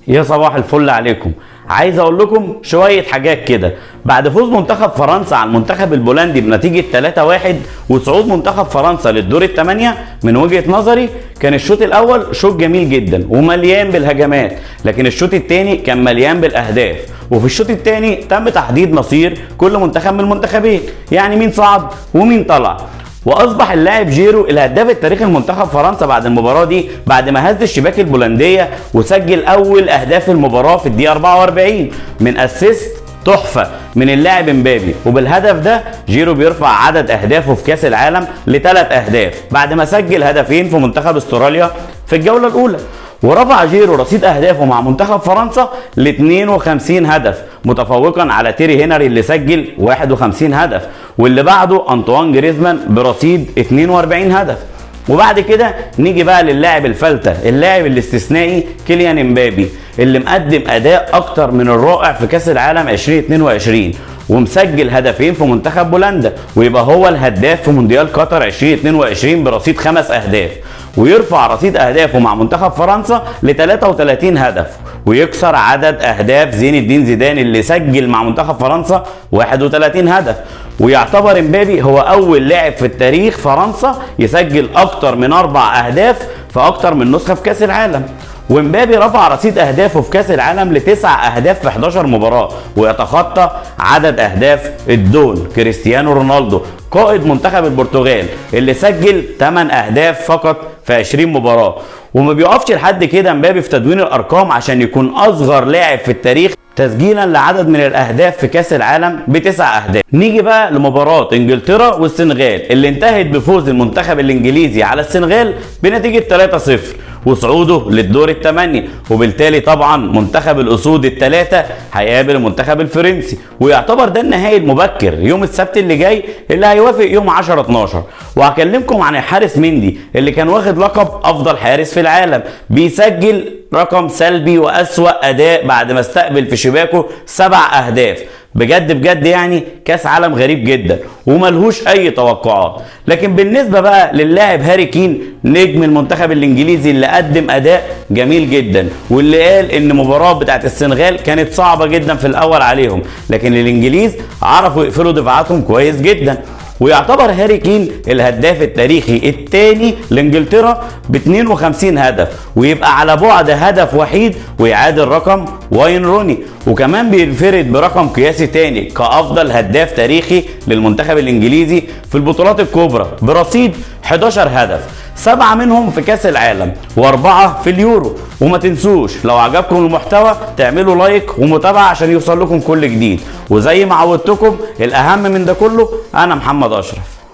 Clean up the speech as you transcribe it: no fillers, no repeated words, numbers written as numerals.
يا صباح الفل عليكم. عايز اقول لكم شويه حاجات كده. بعد فوز منتخب فرنسا على المنتخب البولندي بنتيجه 3-1 وصعود منتخب فرنسا للدور الثمانيه، من وجهه نظري كان الشوط الاول شوط جميل جدا ومليان بالهجمات، لكن الشوط الثاني كان مليان بالاهداف. وفي الشوط الثاني تم تحديد مصير كل منتخب من المنتخبين، يعني مين صعد ومين طلع. واصبح اللاعب جيرو الهداف التاريخي لمنتخب فرنسا بعد المباراه دي، بعد ما هز الشباك البولنديه وسجل اول اهداف المباراه في الدقيقه 44 من اسيست تحفه من اللاعب امبابي. وبالهدف ده جيرو بيرفع عدد اهدافه في كاس العالم لثلاث اهداف بعد ما سجل هدفين في منتخب استراليا في الجوله الاولى. ورفع جيرو رصيد اهدافه مع منتخب فرنسا ل 52 هدف، متفوقا على تيري هنري اللي سجل 51 هدف، واللي بعده انطوان جريزمان برصيد 42 هدف. وبعد كده نيجي بقى للاعب الفلتة، اللاعب الاستثنائي كيليان امبابي، اللي مقدم اداء اكتر من الرائع في كاس العالم 2022 ومسجل هدفين في منتخب بولندا، ويبقى هو الهداف في مونديال قطر 2022 برصيد 5 اهداف، ويرفع رصيد اهدافه مع منتخب فرنسا ل 33 هدف، ويكسر عدد اهداف زين الدين زيدان اللي سجل مع منتخب فرنسا 31 هدف. ويعتبر امبابي هو اول لاعب في التاريخ فرنسا يسجل اكتر من 4 اهداف في اكتر من نسخه في كاس العالم. ومبابي رفع رصيد اهدافه في كاس العالم ل9 اهداف في 11 مباراه، ويتخطى عدد اهداف الدون كريستيانو رونالدو قائد منتخب البرتغال اللي سجل 8 اهداف فقط في 20 مباراه. وما بيقفش لحد كده مبابي في تدوين الارقام عشان يكون اصغر لاعب في التاريخ تسجيلا لعدد من الاهداف في كاس العالم ب9 اهداف. نيجي بقى لمباراه انجلترا والسنغال اللي انتهت بفوز المنتخب الانجليزي على السنغال بنتيجه 3-0 وصعوده للدور الثمانية، وبالتالي طبعا منتخب الاسود الثلاثه هيقابل المنتخب الفرنسي، ويعتبر ده النهائي المبكر يوم السبت اللي جاي اللي هيوافق يوم 10/12. وهكلمكم عن الحارس مندي اللي كان واخد لقب افضل حارس في العالم، بيسجل رقم سلبي واسوأ اداء بعد ما استقبل في شباكه 7 اهداف. بجد يعني كاس عالم غريب جدا وملهوش اي توقعات. لكن بالنسبه بقى للاعب هاري كين نجم المنتخب الانجليزي اللي قدم اداء جميل جدا، واللي قال ان المباراه بتاعت السنغال كانت صعبه جدا في الاول عليهم، لكن الانجليز عرفوا يقفلوا دفاعاتهم كويس جدا. ويعتبر هاري كين الهداف التاريخي الثاني لانجلترا ب 52 هدف، ويبقى على بعد هدف وحيد ويعادل رقم واين روني، وكمان بينفرد برقم قياسي ثاني كافضل هداف تاريخي للمنتخب الانجليزي في البطولات الكبرى برصيد 11 هدف، 7 منهم في كاس العالم و4 في اليورو. وما تنسوش لو عجبكم المحتوى تعملوا لايك ومتابعه عشان يوصل لكم كل جديد، وزي ما عودتكم الاهم من ده كله انا محمد اشرف.